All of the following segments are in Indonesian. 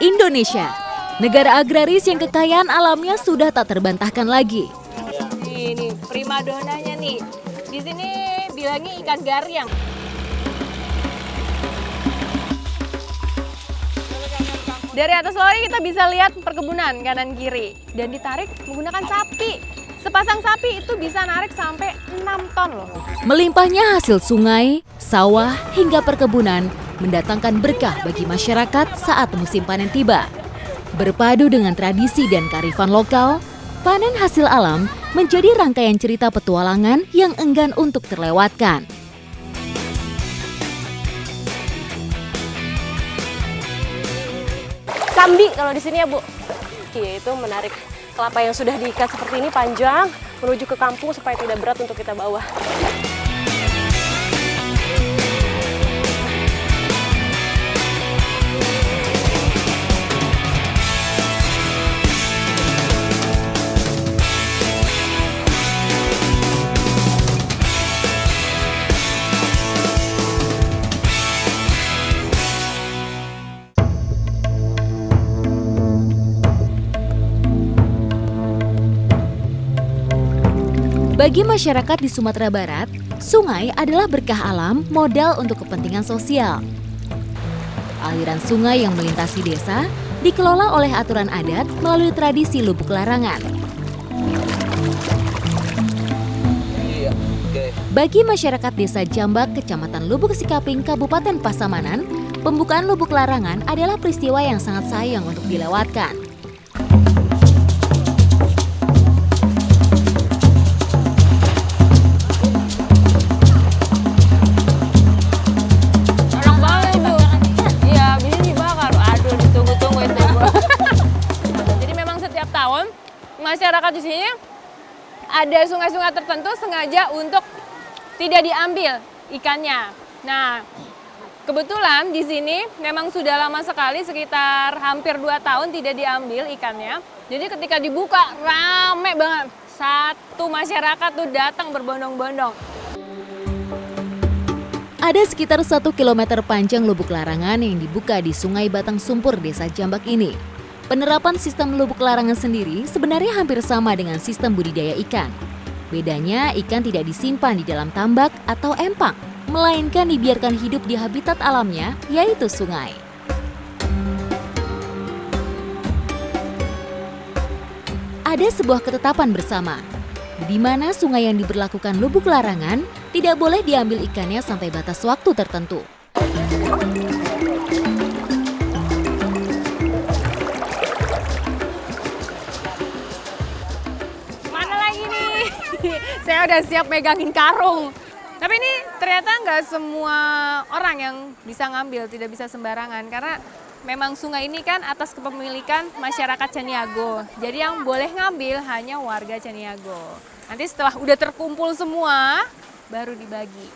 Indonesia, negara agraris yang kekayaan alamnya sudah tak terbantahkan lagi. Ini primadonanya nih. Di sini bilangnya ikan garyang. Dari atas lori kita bisa lihat perkebunan kanan kiri dan ditarik menggunakan sapi. Sepasang sapi itu bisa narik sampai 6 ton loh. Melimpahnya hasil sungai, sawah, hingga perkebunan mendatangkan berkah bagi masyarakat saat musim panen tiba. Berpadu dengan tradisi dan kearifan lokal, panen hasil alam menjadi rangkaian cerita petualangan yang enggan untuk terlewatkan. Sambi kalau di sini ya Bu, itu menarik kelapa yang sudah diikat seperti ini panjang menuju ke kampung supaya tidak berat untuk kita bawa. Bagi masyarakat di Sumatera Barat, sungai adalah berkah alam modal untuk kepentingan sosial. Aliran sungai yang melintasi desa dikelola oleh aturan adat melalui tradisi Lubuk Larangan. Bagi masyarakat desa Jambak, Kecamatan Lubuk Sikaping, Kabupaten Pasamanan, pembukaan Lubuk Larangan adalah peristiwa yang sangat sayang untuk dilewatkan. Masyarakat di sini ada sungai-sungai tertentu sengaja untuk tidak diambil ikannya. Nah, kebetulan di sini memang sudah lama sekali, sekitar hampir 2 tahun tidak diambil ikannya. Jadi ketika dibuka rame banget. Satu masyarakat tuh datang berbondong-bondong. Ada sekitar 1 kilometer panjang Lubuk Larangan yang dibuka di Sungai Batang Sumpur, Desa Jambak ini. Penerapan sistem lubuk larangan sendiri sebenarnya hampir sama dengan sistem budidaya ikan. Bedanya, ikan tidak disimpan di dalam tambak atau empang, melainkan dibiarkan hidup di habitat alamnya, yaitu sungai. Ada sebuah ketetapan bersama, di mana sungai yang diberlakukan lubuk larangan tidak boleh diambil ikannya sampai batas waktu tertentu. Saya udah siap megangin karung. Tapi ini ternyata nggak semua orang yang bisa ngambil, tidak bisa sembarangan. Karena memang sungai ini kan atas kepemilikan masyarakat Caniago. Jadi yang boleh ngambil hanya warga Caniago. Nanti setelah udah terkumpul semua, baru dibagi.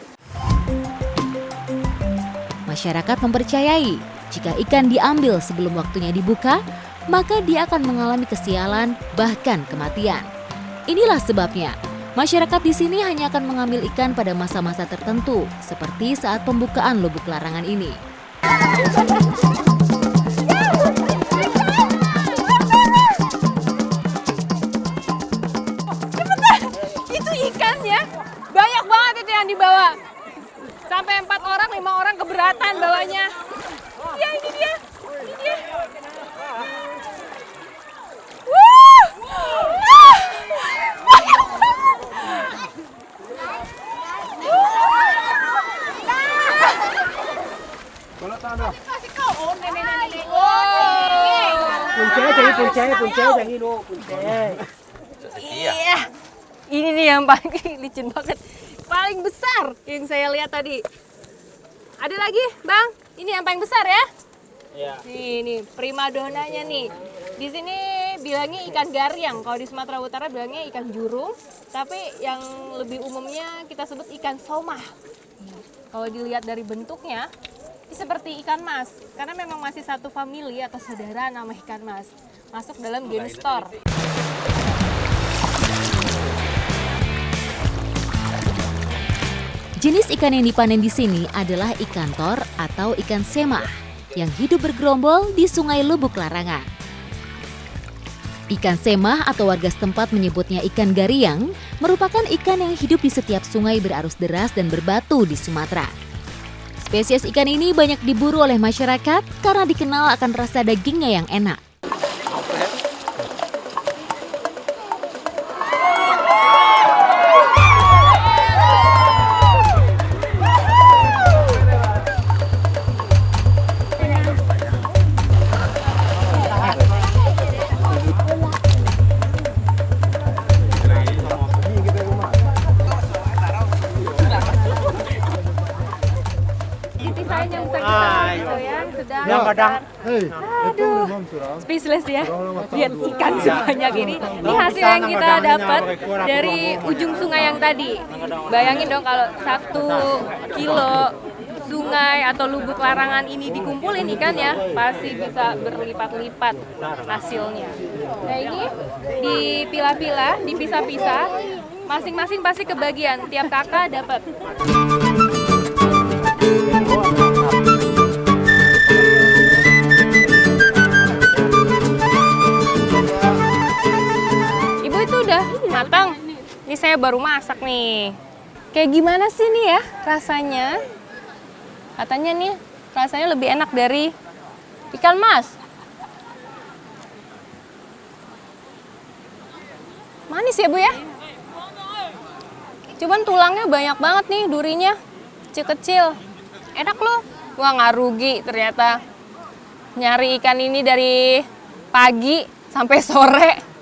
Masyarakat mempercayai jika ikan diambil sebelum waktunya dibuka, maka dia akan mengalami kesialan, bahkan kematian. Inilah sebabnya masyarakat di sini hanya akan mengambil ikan pada masa-masa tertentu, seperti saat pembukaan lubuk larangan ini. Itu ikannya, banyak banget itu yang dibawa. Sampai 4 orang, 5 orang keberatan bawanya. Ya ini dia, ini dia. Iya, ini nih yang paling licin banget, paling besar yang saya lihat tadi. Ada lagi, Bang? Ini yang paling besar ya? Iya. Ini primadonanya nih. Di sini bilangnya ikan garyang, kalau di Sumatera Utara bilangnya ikan jurung, tapi yang lebih umumnya kita sebut ikan somah. Kalau dilihat dari bentuknya, ini seperti ikan mas, karena memang masih satu famili atau saudara nama ikan mas, masuk dalam genus Thor. Jenis ikan yang dipanen di sini adalah ikan tor atau ikan semah. yang hidup bergerombol di Sungai Lubuk Larangan. Ikan semah atau warga setempat menyebutnya ikan gariang merupakan ikan yang hidup di setiap sungai berarus deras dan berbatu di Sumatera. Spesies ikan ini banyak diburu oleh masyarakat karena dikenal akan rasa dagingnya yang enak. Yang kadang Speechless ya, lihat ikan sebanyak ini. Ini hasil yang kita dapat dari ujung sungai yang tadi. Bayangin dong kalau 1 kilo sungai atau lubuk larangan ini dikumpulin ikannya, pasti bisa berlipat-lipat hasilnya. Nah ini dipilah-pilah, dipisah-pisah, masing-masing pasti kebagian, tiap kakak dapat. Matang. Ini saya baru masak nih. Kayak gimana sih nih ya rasanya? Katanya nih rasanya lebih enak dari ikan mas. Manis ya Bu ya? Cuman tulangnya banyak banget nih, durinya kecil-kecil. Enak loh. Wah, nggak rugi ternyata. Nyari ikan ini dari pagi sampai sore.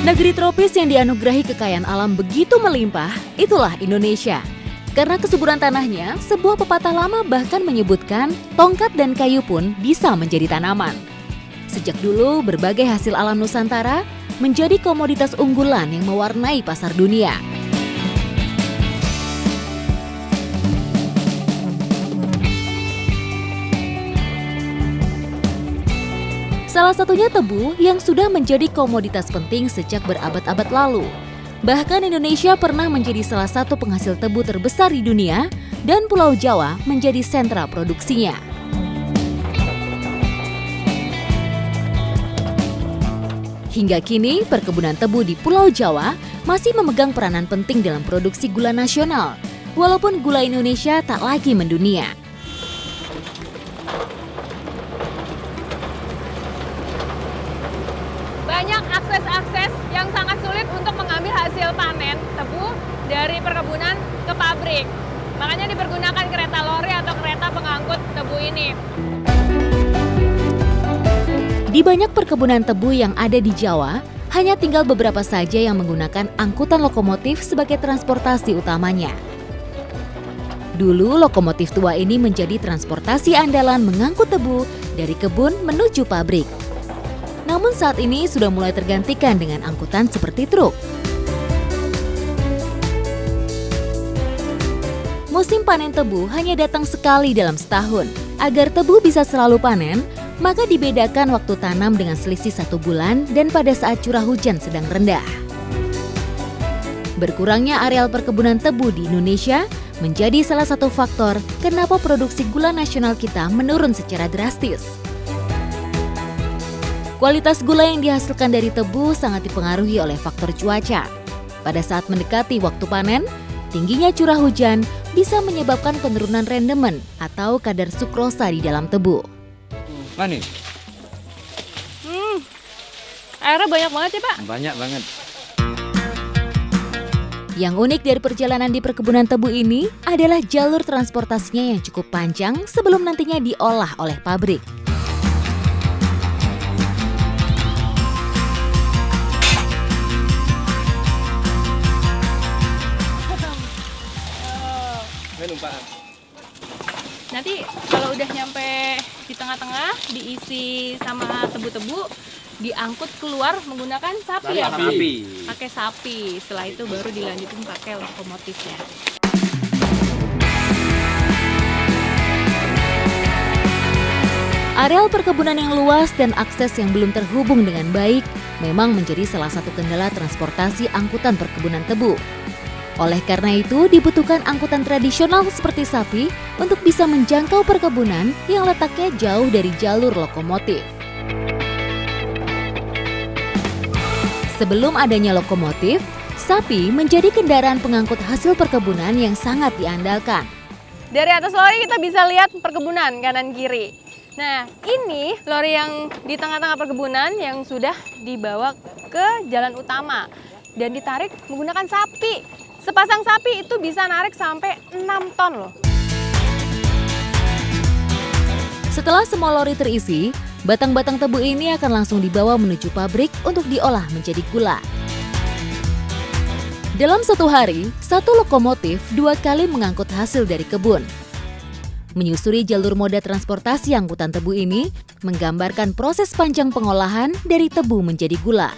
Negeri tropis yang dianugerahi kekayaan alam begitu melimpah, itulah Indonesia. Karena kesuburan tanahnya, sebuah pepatah lama bahkan menyebutkan tongkat dan kayu pun bisa menjadi tanaman. Sejak dulu, berbagai hasil alam Nusantara menjadi komoditas unggulan yang mewarnai pasar dunia. Salah satunya tebu yang sudah menjadi komoditas penting sejak berabad-abad lalu. Bahkan Indonesia pernah menjadi salah satu penghasil tebu terbesar di dunia dan Pulau Jawa menjadi sentra produksinya. Hingga kini, perkebunan tebu di Pulau Jawa masih memegang peranan penting dalam produksi gula nasional, walaupun gula Indonesia tak lagi mendunia. Banyak akses-akses yang sangat sulit untuk mengambil hasil panen tebu dari perkebunan ke pabrik. Makanya dipergunakan kereta lori atau kereta pengangkut tebu ini. Di banyak perkebunan tebu yang ada di Jawa, hanya tinggal beberapa saja yang menggunakan angkutan lokomotif sebagai transportasi utamanya. Dulu lokomotif tua ini menjadi transportasi andalan mengangkut tebu dari kebun menuju pabrik. Namun saat ini sudah mulai tergantikan dengan angkutan seperti truk. Musim panen tebu hanya datang sekali dalam setahun. Agar tebu bisa selalu panen, maka dibedakan waktu tanam dengan selisih 1 bulan dan pada saat curah hujan sedang rendah. Berkurangnya areal perkebunan tebu di Indonesia menjadi salah satu faktor kenapa produksi gula nasional kita menurun secara drastis. Kualitas gula yang dihasilkan dari tebu sangat dipengaruhi oleh faktor cuaca. Pada saat mendekati waktu panen, tingginya curah hujan bisa menyebabkan penurunan rendemen atau kadar sukrosa di dalam tebu. manis. Airnya banyak banget ya Pak? Banyak banget. Yang unik dari perjalanan di perkebunan tebu ini adalah jalur transportasinya yang cukup panjang sebelum nantinya diolah oleh pabrik. Nanti kalau udah nyampe di tengah-tengah, diisi sama tebu-tebu, diangkut keluar menggunakan sapi ya Pak? Pakai sapi. Setelah itu baru dilanjutin pakai lokomotifnya. Areal perkebunan yang luas dan akses yang belum terhubung dengan baik memang menjadi salah satu kendala transportasi angkutan perkebunan tebu. Oleh karena itu, dibutuhkan angkutan tradisional seperti sapi untuk bisa menjangkau perkebunan yang letaknya jauh dari jalur lokomotif. Sebelum adanya lokomotif, sapi menjadi kendaraan pengangkut hasil perkebunan yang sangat diandalkan. Dari atas lori kita bisa lihat perkebunan kanan kiri. Nah, ini lori yang di tengah-tengah perkebunan yang sudah dibawa ke jalan utama dan ditarik menggunakan sapi. Sepasang sapi itu bisa narik sampai 6 ton loh. Setelah semua lori terisi, batang-batang tebu ini akan langsung dibawa menuju pabrik untuk diolah menjadi gula. Dalam satu hari, satu lokomotif 2 kali mengangkut hasil dari kebun. Menyusuri jalur moda transportasi angkutan tebu ini menggambarkan proses panjang pengolahan dari tebu menjadi gula.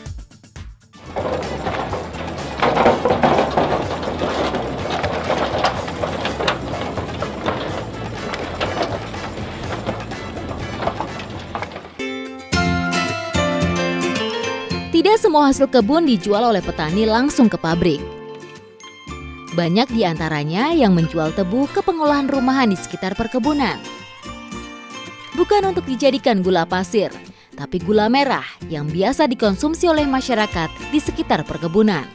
Tidak semua hasil kebun dijual oleh petani langsung ke pabrik. Banyak di antaranya yang menjual tebu ke pengolahan rumahan di sekitar perkebunan. Bukan untuk dijadikan gula pasir, tapi gula merah yang biasa dikonsumsi oleh masyarakat di sekitar perkebunan.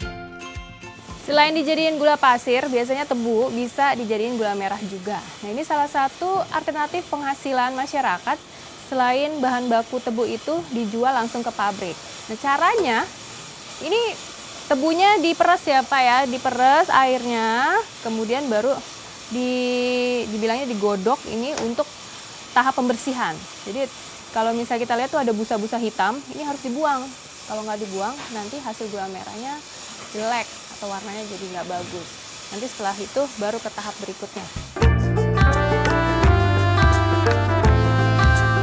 Selain dijadiin gula pasir, biasanya tebu bisa dijadiin gula merah juga. Nah, ini salah satu alternatif penghasilan masyarakat selain bahan baku tebu itu dijual langsung ke pabrik. Nah, caranya ini tebunya diperes ya Pak ya, diperes airnya, kemudian baru dibilangnya digodok ini untuk tahap pembersihan. Jadi kalau misalnya kita lihat tuh ada busa-busa hitam, ini harus dibuang. Kalau nggak dibuang, nanti hasil gula merahnya jelek atau warnanya jadi nggak bagus. Nanti setelah itu baru ke tahap berikutnya.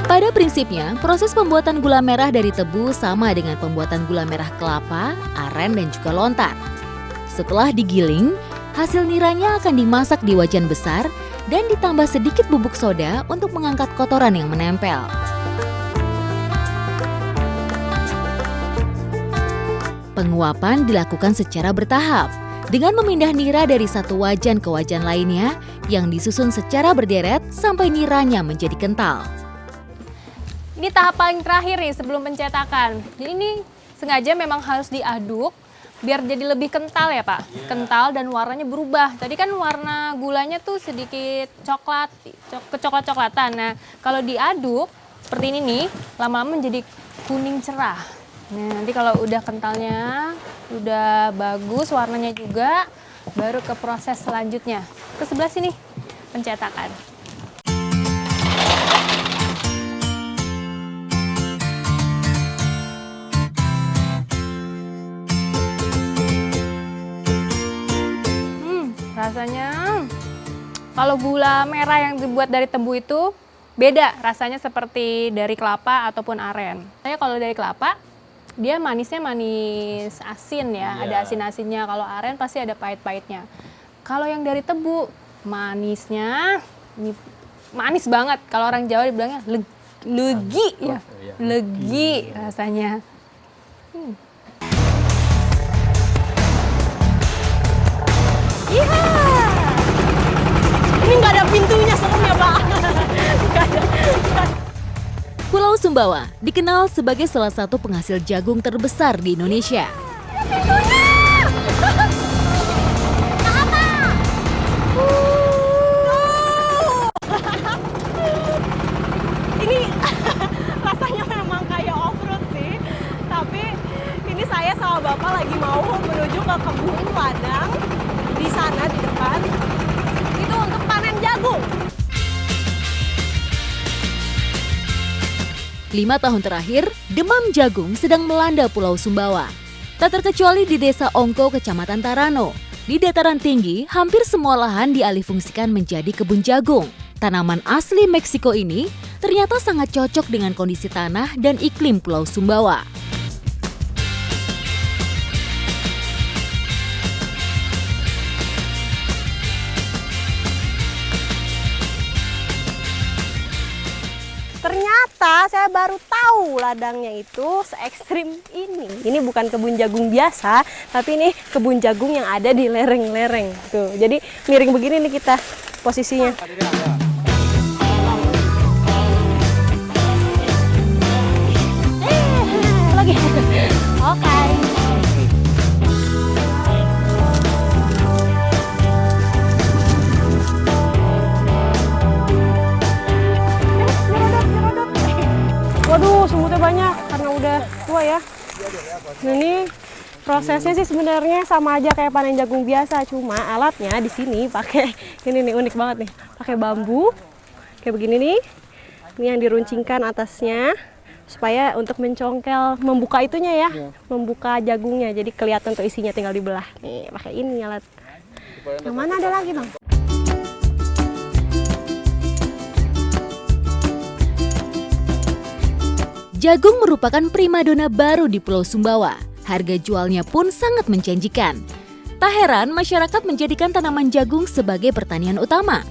Pada prinsipnya, proses pembuatan gula merah dari tebu sama dengan pembuatan gula merah kelapa, aren, dan juga lontar. Setelah digiling, hasil niranya akan dimasak di wajan besar dan ditambah sedikit bubuk soda untuk mengangkat kotoran yang menempel. Penguapan dilakukan secara bertahap, dengan memindah nira dari satu wajan ke wajan lainnya yang disusun secara berderet sampai niranya menjadi kental. Ini tahap paling terakhir nih sebelum pencetakan. Jadi ini sengaja memang harus diaduk biar jadi lebih kental ya Pak. Kental dan warnanya berubah. Tadi kan warna gulanya tuh sedikit coklat, kecoklat-coklatan. Nah, kalau diaduk seperti ini nih, lama-lama menjadi kuning cerah. Nah, nanti kalau udah kentalnya, udah bagus warnanya juga, baru ke proses selanjutnya. Ke sebelah sini, pencetakan. Rasanya kalau gula merah yang dibuat dari tebu itu beda rasanya seperti dari kelapa ataupun aren. Saya kalau dari kelapa dia manisnya manis asin ya, ada asin-asinnya. Kalau aren pasti ada pahit-pahitnya. Kalau yang dari tebu manisnya ini manis banget. Kalau orang Jawa dibilangnya legi ya, legi rasanya. Iya. Ini nggak ada pintunya, serem ya Pak. Nggak ada. Pulau Sumbawa dikenal sebagai salah satu penghasil jagung terbesar di Indonesia. Ini rasanya memang kayak off-road sih, tapi ini saya sama Bapak lagi mau menuju ke kebun ladang di sana di depan, itu untuk panen jagung. 5 tahun terakhir, demam jagung sedang melanda Pulau Sumbawa. Tak terkecuali di Desa Ongko, Kecamatan Tarano. Di dataran tinggi, hampir semua lahan dialihfungsikan menjadi kebun jagung. Tanaman asli Meksiko ini ternyata sangat cocok dengan kondisi tanah dan iklim Pulau Sumbawa. Ternyata saya baru tahu ladangnya itu se-ekstrim ini. Ini bukan kebun jagung biasa, tapi ini kebun jagung yang ada di lereng-lereng. Tuh, jadi miring begini nih kita posisinya. Lagi. Oke. Waduh, semutnya banyak karena udah tua ya. Nah, ini prosesnya sih sebenarnya sama aja kayak panen jagung biasa, cuma alatnya di sini pakai ini nih, unik banget nih. Pakai bambu kayak begini nih. Ini yang diruncingkan atasnya supaya untuk mencongkel, membuka itunya ya, membuka jagungnya. Jadi kelihatan tuh isinya, tinggal dibelah. Nih, pakai ini alat. Yang mana ada lagi, Bang? Jagung merupakan primadona baru di Pulau Sumbawa. Harga jualnya pun sangat menjanjikan. Tak heran masyarakat menjadikan tanaman jagung sebagai pertanian utama.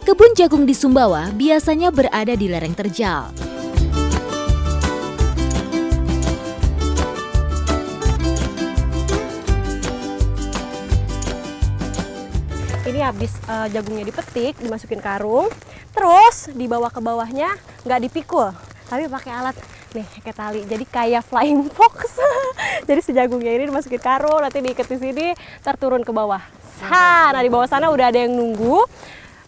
Kebun jagung di Sumbawa biasanya berada di lereng terjal. Ini habis jagungnya dipetik, dimasukin karung, terus dibawa ke bawahnya nggak dipikul, tapi pakai alat nih kayak tali, jadi kayak flying fox. Jadi si jagungnya ini dimasukin karung, nanti diikat di sini, ntar turun ke bawah. Nah di bawah sana udah ada yang nunggu.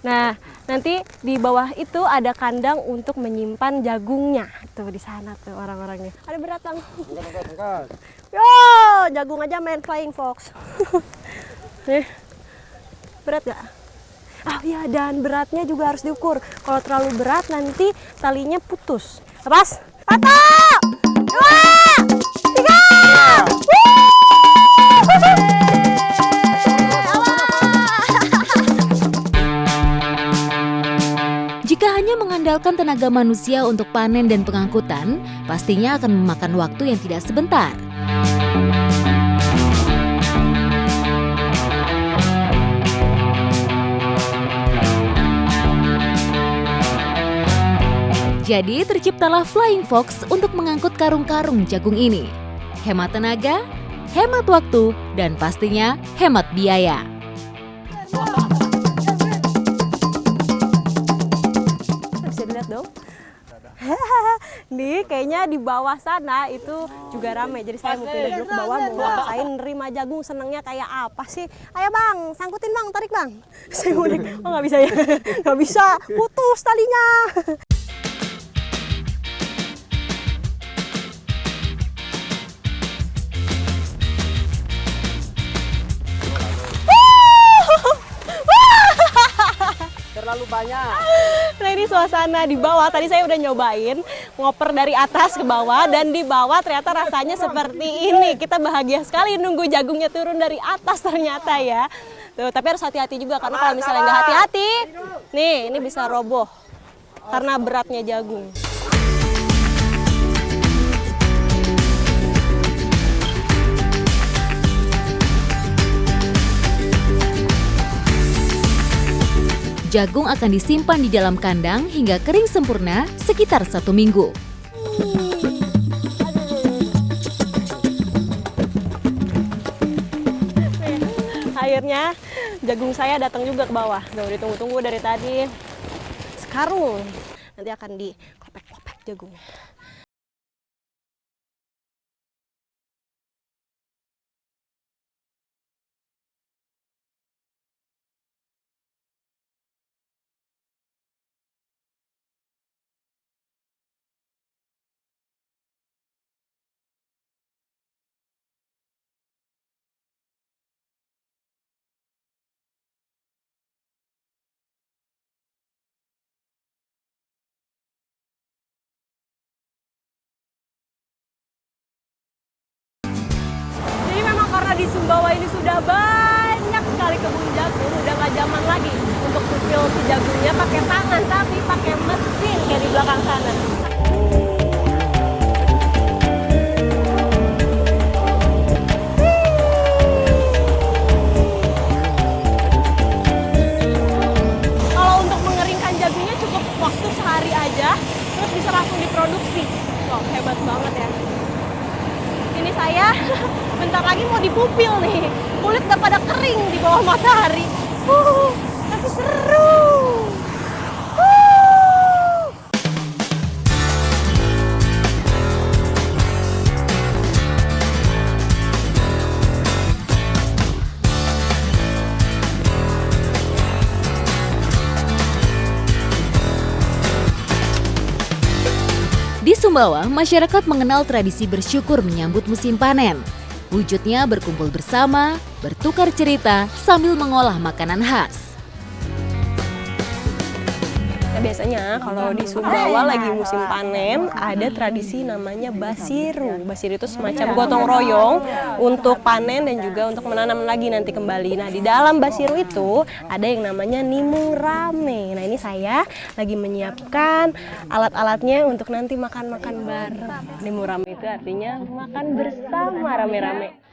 Nah nanti di bawah itu ada kandang untuk menyimpan jagungnya. Tuh di sana tuh orang-orangnya. Ada berat, Bang. Yo, jagung aja main flying fox. Nih. Berat gak? Ah iya, dan beratnya juga harus diukur. Kalau terlalu berat nanti talinya putus. Lepas. 1, 2, 3. Jika hanya mengandalkan tenaga manusia untuk panen dan pengangkutan, pastinya akan memakan waktu yang tidak sebentar. Jadi terciptalah Flying Fox untuk mengangkut karung-karung jagung ini. Hemat tenaga, hemat waktu, dan pastinya hemat biaya. Bisa dilihat dong. Nih kayaknya di bawah sana itu juga ramai. Jadi saya mau pindah dulu ke bawah, mau ngerasain nerima jagung senangnya kayak apa sih. Ayo Bang, sangkutin Bang, tarik Bang. Saya udah, oh nggak bisa ya, nggak bisa, putus talinya. Terlalu banyak. Nah ini suasana di bawah, tadi saya udah nyobain ngoper dari atas ke bawah, dan di bawah ternyata rasanya seperti ini. Kita bahagia sekali nunggu jagungnya turun dari atas ternyata ya. Tuh, tapi harus hati-hati juga karena kalau misalnya nggak hati-hati, nih ini bisa roboh karena beratnya jagung. Jagung akan disimpan di dalam kandang hingga kering sempurna sekitar 1 minggu. Akhirnya jagung saya datang juga ke bawah. Udah ditunggu-tunggu dari tadi. Sekarung nanti akan dikopek-kopek jagungnya. Karena di Sumbawa ini sudah banyak sekali kebun jagung, udah gak zaman lagi untuk kupil si jagungnya pakai tangan, tapi pakai mesin kayak di belakang sana. mau dipupil nih. Kulit udah pada kering di bawah matahari. Tapi seru. Di Sumbawa, masyarakat mengenal tradisi bersyukur menyambut musim panen. Wujudnya berkumpul bersama, bertukar cerita, sambil mengolah makanan khas. Nah, biasanya kalau di Sumbawa lagi musim panen, ada tradisi namanya basiru. Basiru itu semacam gotong royong untuk panen dan juga untuk menanam lagi nanti kembali. Nah, di dalam basiru itu ada yang namanya nimung rame. Nah, ini saya lagi menyiapkan alat-alatnya untuk nanti makan-makan bareng. Nimung rame itu artinya makan bersama rame-rame.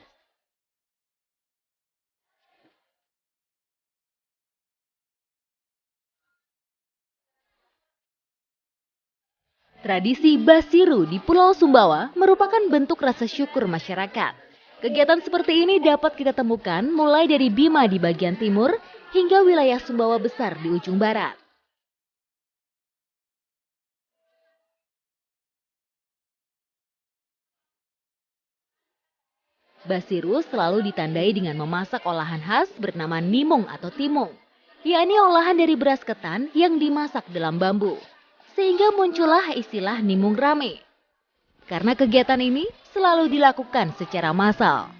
Tradisi Basiru di Pulau Sumbawa merupakan bentuk rasa syukur masyarakat. Kegiatan seperti ini dapat kita temukan mulai dari Bima di bagian timur hingga wilayah Sumbawa Besar di ujung barat. Basiru selalu ditandai dengan memasak olahan khas bernama nimung atau timung, yakni olahan dari beras ketan yang dimasak dalam bambu. Sehingga muncullah istilah nimung rame. Karena kegiatan ini selalu dilakukan secara massal.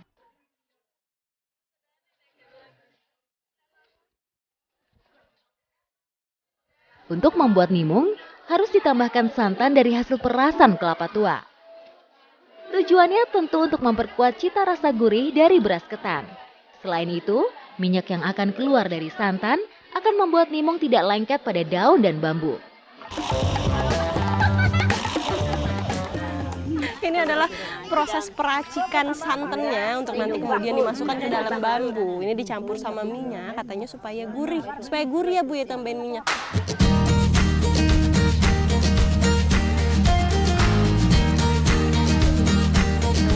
Untuk membuat nimung, harus ditambahkan santan dari hasil perasan kelapa tua. Tujuannya tentu untuk memperkuat cita rasa gurih dari beras ketan. Selain itu, minyak yang akan keluar dari santan akan membuat nimung tidak lengket pada daun dan bambu. Ini adalah proses peracikan santannya untuk nanti kemudian dimasukkan ke dalam bambu. Ini dicampur sama minyak, katanya supaya gurih. Supaya gurih ya Bu ya, tambahin minyak.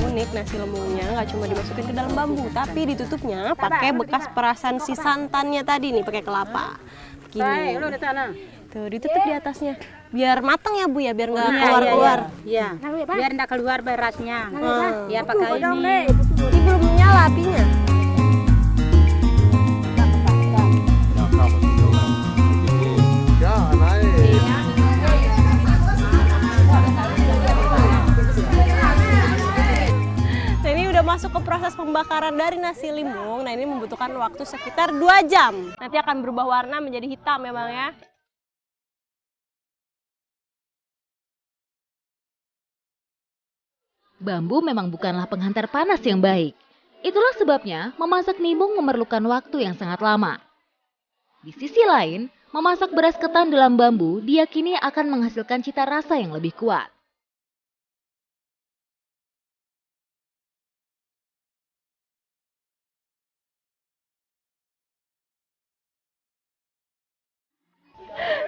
Unik nasi lemungnya nggak cuma dimasukin ke dalam bambu, tapi ditutupnya pakai bekas perasan si santannya tadi nih, pakai kelapa. Begini. Tuh, ditutup di atasnya. Biar matang ya Bu ya, biar nggak keluar-keluar. Iya, biar nggak keluar berasnya. Ya pakai ini. Ini belum nyala apinya. Nah, ini udah masuk ke proses pembakaran dari nasi limbung. Nah, ini membutuhkan waktu sekitar 2 jam. Nanti akan berubah warna menjadi hitam memang ya. Bambu memang bukanlah penghantar panas yang baik. Itulah sebabnya memasak nimung memerlukan waktu yang sangat lama. Di sisi lain, memasak beras ketan dalam bambu diyakini akan menghasilkan cita rasa yang lebih kuat.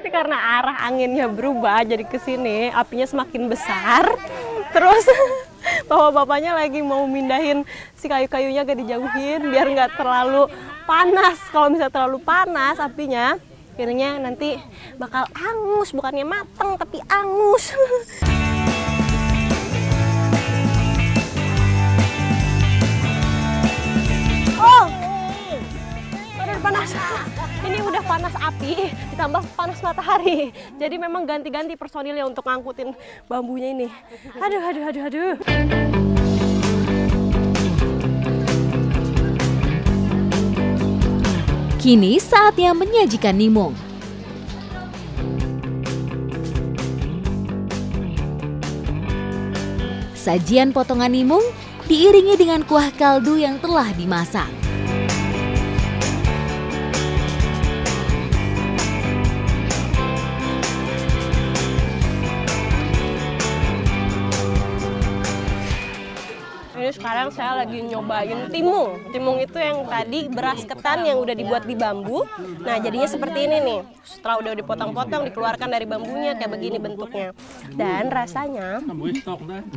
Ini karena arah anginnya berubah jadi ke sini, apinya semakin besar. Terus bapak-bapaknya lagi mau mindahin si kayu-kayunya agak dijauhin biar nggak terlalu panas. Kalau misalnya terlalu panas apinya, akhirnya nanti bakal angus, bukannya mateng tapi angus. Oh, udah panas. Ini udah panas api, ditambah panas matahari. Jadi memang ganti-ganti personilnya untuk ngangkutin bambunya ini. Aduh. Kini saatnya menyajikan nimung. Sajian potongan nimung diiringi dengan kuah kaldu yang telah dimasak. Ini sekarang saya lagi nyobain timung. Timung itu yang tadi beras ketan yang udah dibuat di bambu. Nah, jadinya seperti ini nih. Setelah udah dipotong-potong, dikeluarkan dari bambunya kayak begini bentuknya. Dan rasanya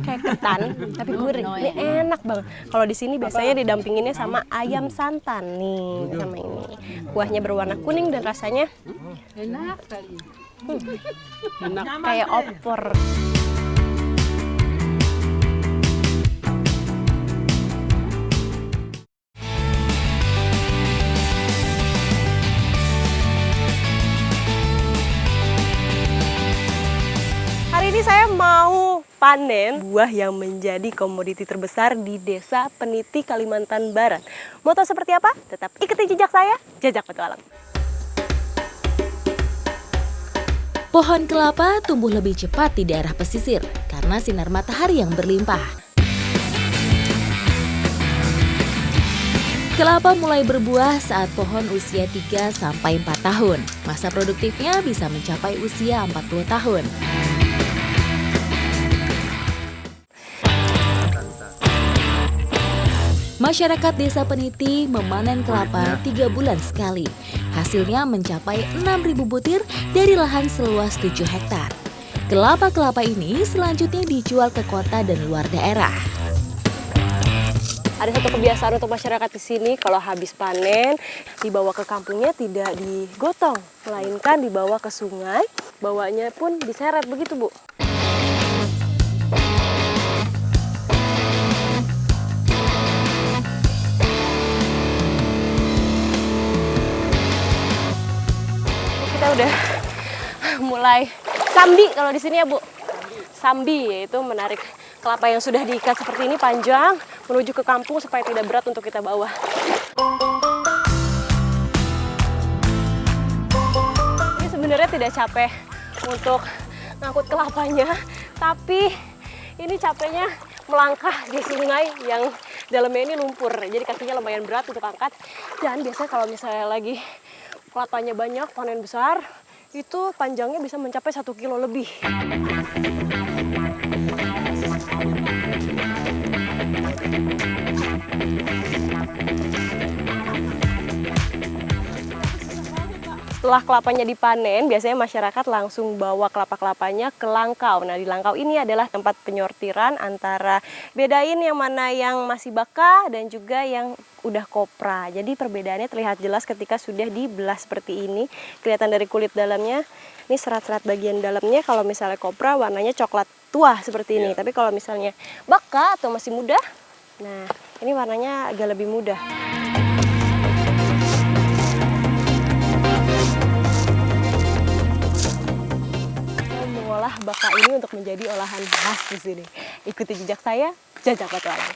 kayak ketan tapi gurih. Ini enak banget. Kalau di sini biasanya didampinginnya sama ayam santan nih, sama ini. Kuahnya berwarna kuning dan rasanya enak kali. Kayak opor. Hari ini saya mau panen buah yang menjadi komoditi terbesar di Desa Peniti, Kalimantan Barat. Mau tahu seperti apa? Tetap ikuti jejak saya, Jajak Petualang. Pohon kelapa tumbuh lebih cepat di daerah pesisir karena sinar matahari yang berlimpah. Kelapa mulai berbuah saat pohon usia 3-4 tahun. Masa produktifnya bisa mencapai usia 40 tahun. Masyarakat Desa Peniti memanen kelapa 3 bulan sekali. Hasilnya mencapai 6.000 butir dari lahan seluas 7 hektar. Kelapa-kelapa ini selanjutnya dijual ke kota dan luar daerah. Ada satu kebiasaan untuk masyarakat di sini, kalau habis panen, dibawa ke kampungnya tidak digotong, melainkan dibawa ke sungai, bawanya pun diseret, begitu Bu? Kita udah mulai sambi kalau di sini ya Bu. Sambi yaitu menarik kelapa yang sudah diikat seperti ini panjang menuju ke kampung supaya tidak berat untuk kita bawa. Ini sebenarnya tidak capek untuk ngangkut kelapanya, tapi ini capeknya melangkah di sungai yang dalamnya ini lumpur. Jadi kakinya lumayan berat untuk angkat. Dan biasanya kalau misalnya lagi kelapanya banyak, panen besar, itu panjangnya bisa mencapai 1 kilo lebih. Setelah kelapanya dipanen, biasanya masyarakat langsung bawa kelapa-kelapanya ke langkau. Nah, di langkau ini adalah tempat penyortiran antara bedain yang mana yang masih baka dan juga yang udah kopra. Jadi perbedaannya terlihat jelas ketika sudah dibelah seperti ini. Kelihatan dari kulit dalamnya, ini serat-serat bagian dalamnya. Kalau misalnya kopra warnanya coklat tua seperti ini. Tapi kalau misalnya baka atau masih muda, nah ini warnanya agak lebih muda. Mengolah baka ini untuk menjadi olahan khas di sini. Ikuti jejak saya, Jajak Petualang.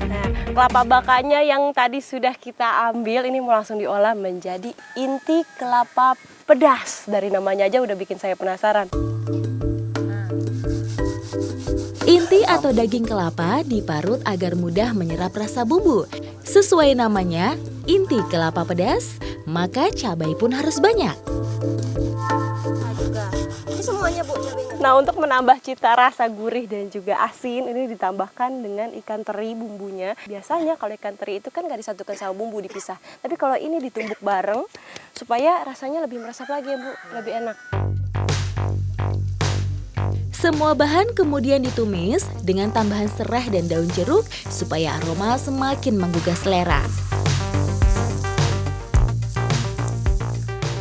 Nah, kelapa bakanya yang tadi sudah kita ambil ini mau langsung diolah menjadi inti kelapa pedas. Dari namanya aja udah bikin saya penasaran. Inti atau daging kelapa diparut agar mudah menyerap rasa bumbu. Sesuai namanya, inti kelapa pedas, maka cabai pun harus banyak. Ini semuanya Bu cabainya. Nah, untuk menambah cita rasa gurih dan juga asin, ini ditambahkan dengan ikan teri bumbunya. Biasanya kalau ikan teri itu kan nggak disatukan sama bumbu, dipisah. Tapi kalau ini ditumbuk bareng, supaya rasanya lebih meresap lagi ya Bu, lebih enak. Semua bahan kemudian ditumis dengan tambahan serai dan daun jeruk supaya aroma semakin menggugah selera.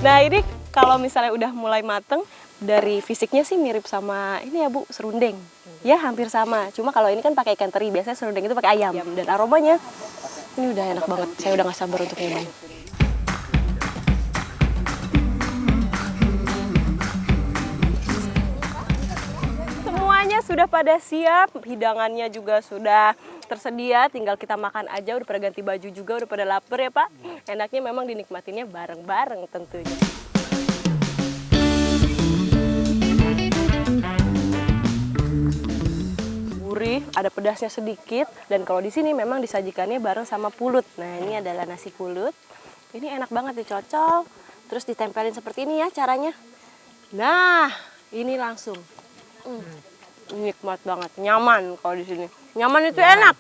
Nah, ini kalau misalnya udah mulai mateng, dari fisiknya sih mirip sama ini ya Bu, serundeng. Ya, hampir sama. Cuma kalau ini kan pakai ikan teri, biasanya serundeng itu pakai ayam. Dan aromanya ini udah enak banget. Saya udah gak sabar untuk nyobain. Semuanya sudah pada siap, hidangannya juga sudah tersedia, tinggal kita makan aja. Udah pada ganti baju juga, udah pada lapar ya Pak. Enaknya memang dinikmatinnya bareng-bareng tentunya. Gurih, ada pedasnya sedikit, dan kalau di sini memang disajikannya bareng sama pulut. Nah, ini adalah nasi pulut. Ini enak banget dicocol, terus ditempelin seperti ini ya caranya. Nah, ini langsung. Nikmat banget, nyaman kalau di sini. Nyaman itu enak.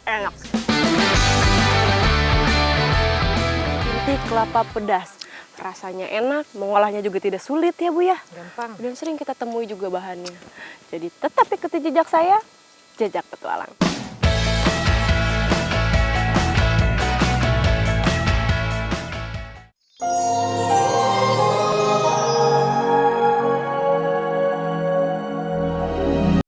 Enak. Inti kelapa pedas. Rasanya enak, mengolahnya juga tidak sulit ya Bu ya. Gampang. Dan sering kita temui juga bahannya. Jadi tetap ikuti jejak saya, Jejak Petualang.